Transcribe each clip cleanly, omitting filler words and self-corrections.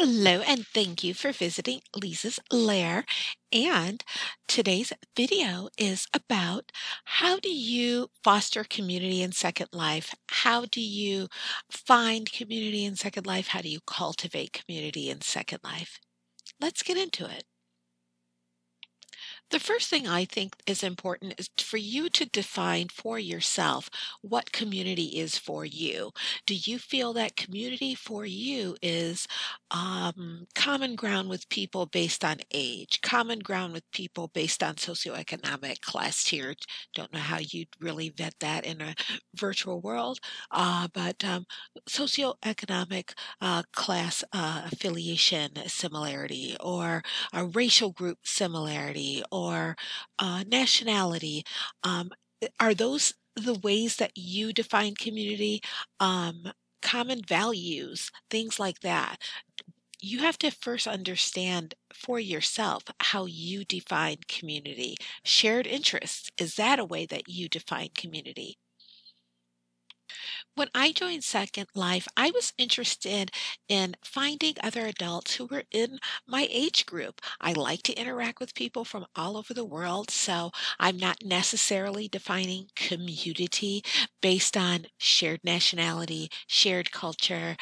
Hello, and thank you for visiting Leezah's Lair. And today's video is about how do you foster community in Second Life? How do you find community in Second Life? How do you cultivate community in Second Life? Let's get into it. The first thing I think is important is for you to define for yourself what community is for you. Do you feel that community for you is common ground with people based on age, common ground with people based on socioeconomic class tier? Don't know how you'd really vet that in a virtual world, but socioeconomic class affiliation similarity, or a racial group similarity, or nationality. Are those the ways that you define community? Common values, things like that. You have to first understand for yourself how you define community. Shared interests, is that a way that you define community? When I joined Second Life, I was interested in finding other adults who were in my age group. I like to interact with people from all over the world, so I'm not necessarily defining community based on shared nationality, shared culture,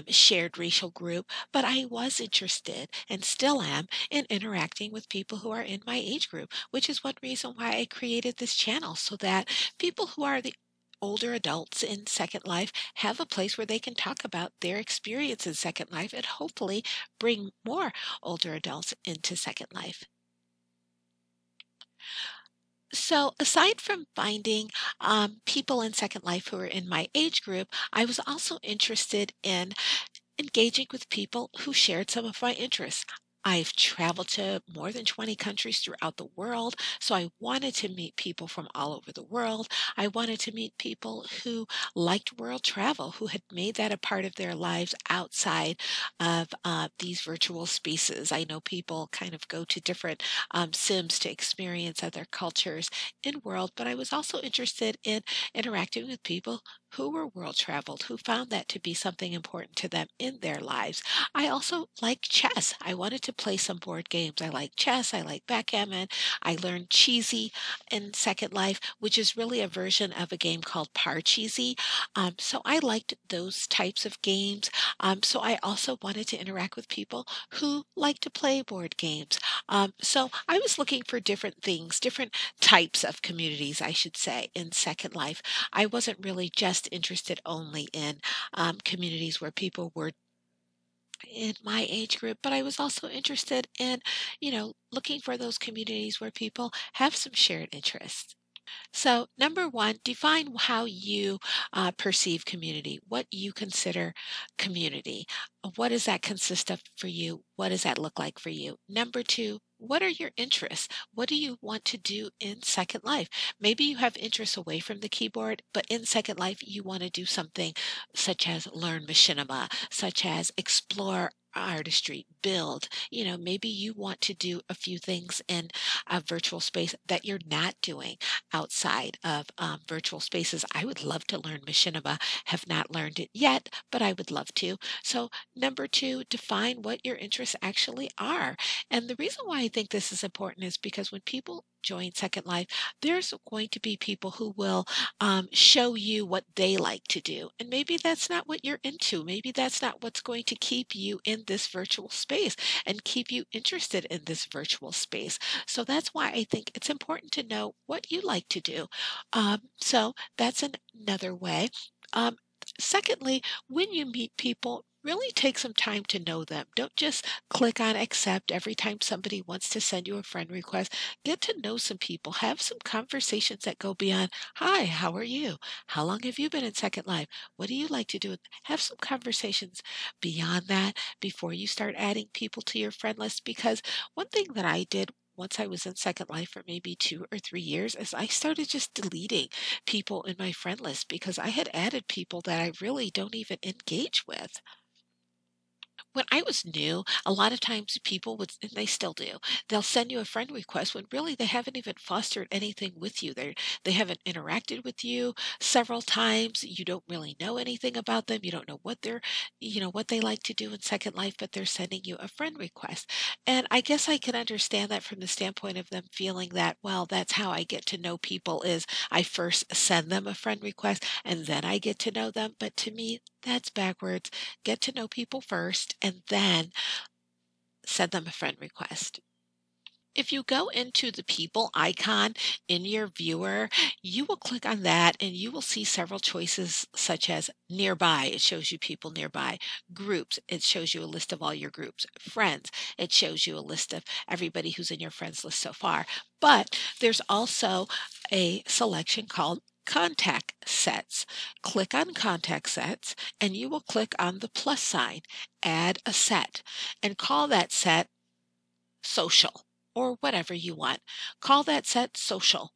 shared racial group, but I was interested and still am in interacting with people who are in my age group, which is one reason why I created this channel so that people who are the older adults in Second Life have a place where they can talk about their experience in Second Life and hopefully bring more older adults into Second Life. So, aside from finding people in Second Life who are in my age group, I was also interested in engaging with people who shared some of my interests. I've traveled to more than 20 countries throughout the world, so I wanted to meet people from all over the world. I wanted to meet people who liked world travel, who had made that a part of their lives outside of these virtual spaces. I know people kind of go to different sims to experience other cultures in world, but I was also interested in interacting with people who were world traveled, who found that to be something important to them in their lives. I also like chess. I wanted to play some board games. I like chess. I like backgammon. I learned cheesy in Second Life, which is really a version of a game called Parcheesi. So I liked those types of games. So I also wanted to interact with people who like to play board games. So I was looking for different things, different types of communities, I should say, in Second Life. I wasn't really just interested only in communities where people were in my age group, but I was also interested in, looking for those communities where people have some shared interests. So, number one, define how you perceive community, what you consider community. What does that consist of for you? What does that look like for you? Number two, what are your interests? What do you want to do in Second Life? Maybe you have interests away from the keyboard, but in Second Life, you want to do something such as learn machinima, such as explore artistry, build. Maybe you want to do a few things in a virtual space that you're not doing outside of virtual spaces. I would love to learn machinima, have not learned it yet, but I would love to. So, number two, define what your interests actually are. And the reason why I think this is important is because when people join Second Life, there's going to be people who will show you what they like to do. And maybe that's not what you're into. Maybe that's not what's going to keep you in this virtual space and keep you interested in this virtual space. So that's why I think it's important to know what you like to do. So that's another way. Um, Secondly, when you meet people, really take some time to know them. Don't just click on accept every time somebody wants to send you a friend request. Get to know some people. Have some conversations that go beyond, hi, how are you? How long have you been in Second Life? What do you like to do? Have some conversations beyond that before you start adding people to your friend list. Because one thing that I did once I was in Second Life for maybe 2 or 3 years is I started just deleting people in my friend list because I had added people that I really don't even engage with. When I was new, a lot of times people would, and they still do, they'll send you a friend request when really they haven't even fostered anything with you. They haven't interacted with you several times. You don't really know anything about them. You don't know what what they like to do in Second Life, but they're sending you a friend request. And I guess I can understand that from the standpoint of them feeling that, well, that's how I get to know people is I first send them a friend request and then I get to know them. But to me, that's backwards. Get to know people first and then send them a friend request. If you go into the people icon in your viewer, you will click on that and you will see several choices such as nearby, it shows you people nearby, groups, it shows you a list of all your groups, friends, it shows you a list of everybody who's in your friends list so far. But there's also a selection called contact sets. Click on contact sets and you will click on the plus sign, add a set, and call that set social or whatever you want. Call that set social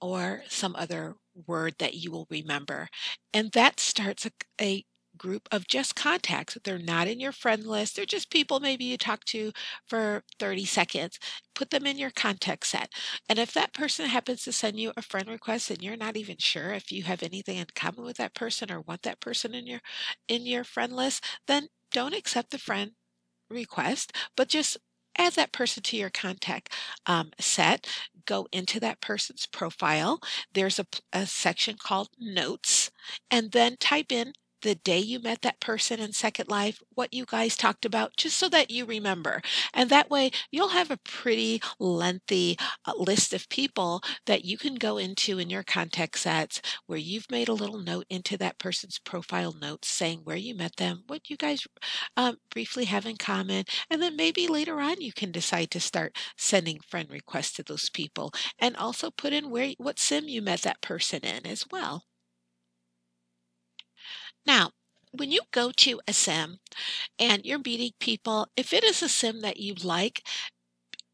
or some other word that you will remember. And that starts a group of just contacts. They're not in your friend list. They're just people maybe you talk to for 30 seconds. Put them in your contact set. And if that person happens to send you a friend request and you're not even sure if you have anything in common with that person or want that person in your friend list, then don't accept the friend request, but just add that person to your contact set. Go into that person's profile. There's a section called notes, and then type in the day you met that person in Second Life, what you guys talked about, just so that you remember. And that way, you'll have a pretty lengthy list of people that you can go into in your contact sets where you've made a little note into that person's profile notes saying where you met them, what you guys briefly have in common, and then maybe later on you can decide to start sending friend requests to those people, and also put in what sim you met that person in as well. Now, when you go to a sim and you're meeting people, if it is a sim that you like,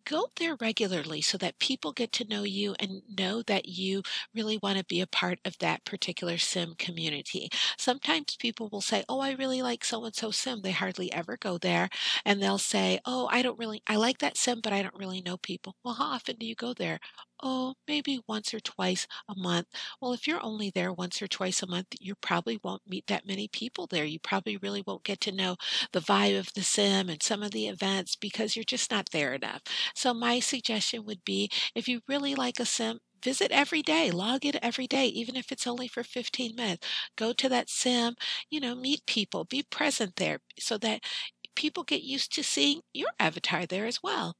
go there regularly so that people get to know you and know that you really want to be a part of that particular sim community. Sometimes people will say, "Oh, I really like so and so sim." They hardly ever go there. And they'll say, "Oh, I like that sim, but I don't really know people." Well, how often do you go there? Oh, maybe once or twice a month. Well, if you're only there once or twice a month, you probably won't meet that many people there. You probably really won't get to know the vibe of the sim and some of the events because you're just not there enough. So my suggestion would be if you really like a sim, visit every day, log in every day, even if it's only for 15 minutes. Go to that sim, meet people, be present there so that people get used to seeing your avatar there as well.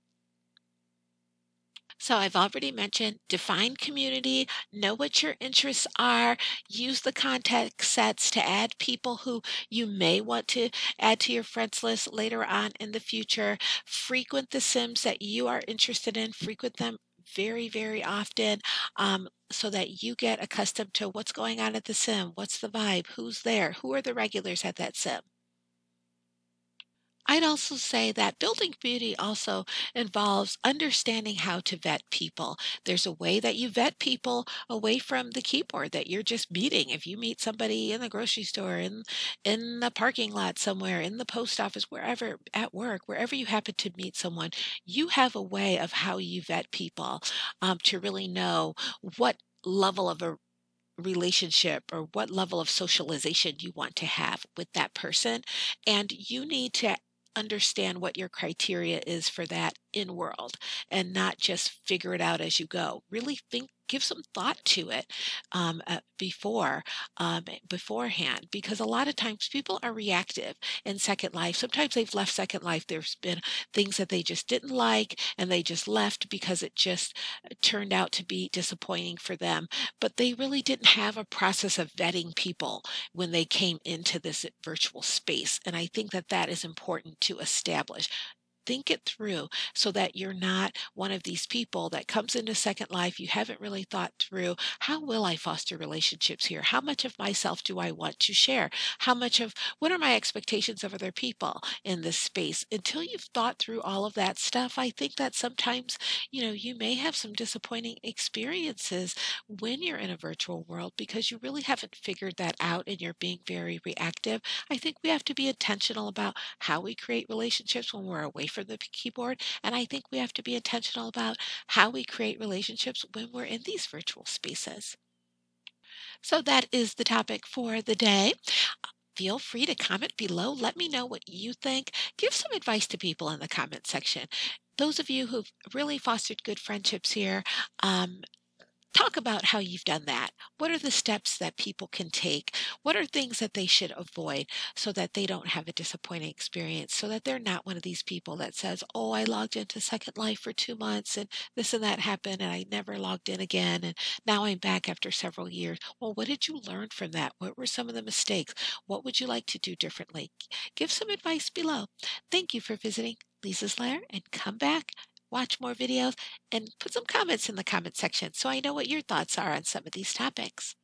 So I've already mentioned define community, know what your interests are, use the contact sets to add people who you may want to add to your friends list later on in the future. Frequent the Sims that you are interested in, frequent them very, very often so that you get accustomed to what's going on at the sim, what's the vibe, who's there, who are the regulars at that sim. I'd also say that building beauty also involves understanding how to vet people. There's a way that you vet people away from the keyboard that you're just meeting. If you meet somebody in the grocery store, in the parking lot somewhere, in the post office, wherever at work, wherever you happen to meet someone, you have a way of how you vet people to really know what level of a relationship or what level of socialization you want to have with that person. And you need to understand what your criteria is for that in world and not just figure it out as you go. Really think, give some thought to it beforehand, because a lot of times people are reactive in Second Life. Sometimes they've left Second Life. There's been things that they just didn't like and they just left because it just turned out to be disappointing for them, but they really didn't have a process of vetting people when they came into this virtual space. And I think that that is important to establish. think it through so that you're not one of these people that comes into Second Life. You haven't really thought through, how will I foster relationships here? How much of myself do I want to share? How much of what are my expectations of other people in this space? Until you've thought through all of that stuff, I think that sometimes, you may have some disappointing experiences when you're in a virtual world because you really haven't figured that out and you're being very reactive. I think we have to be intentional about how we create relationships when we're away from the keyboard. And I think we have to be intentional about how we create relationships when we're in these virtual spaces. So that is the topic for the day. Feel free to comment below. Let me know what you think. Give some advice to people in the comment section. Those of you who've really fostered good friendships here, talk about how you've done that. What are the steps that people can take? What are things that they should avoid so that they don't have a disappointing experience, so that they're not one of these people that says, oh, I logged into Second Life for 2 months and this and that happened and I never logged in again and now I'm back after several years. Well, what did you learn from that? What were some of the mistakes? What would you like to do differently? Give some advice below. Thank you for visiting Leezah's Lair and come back, watch more videos, and put some comments in the comment section so I know what your thoughts are on some of these topics.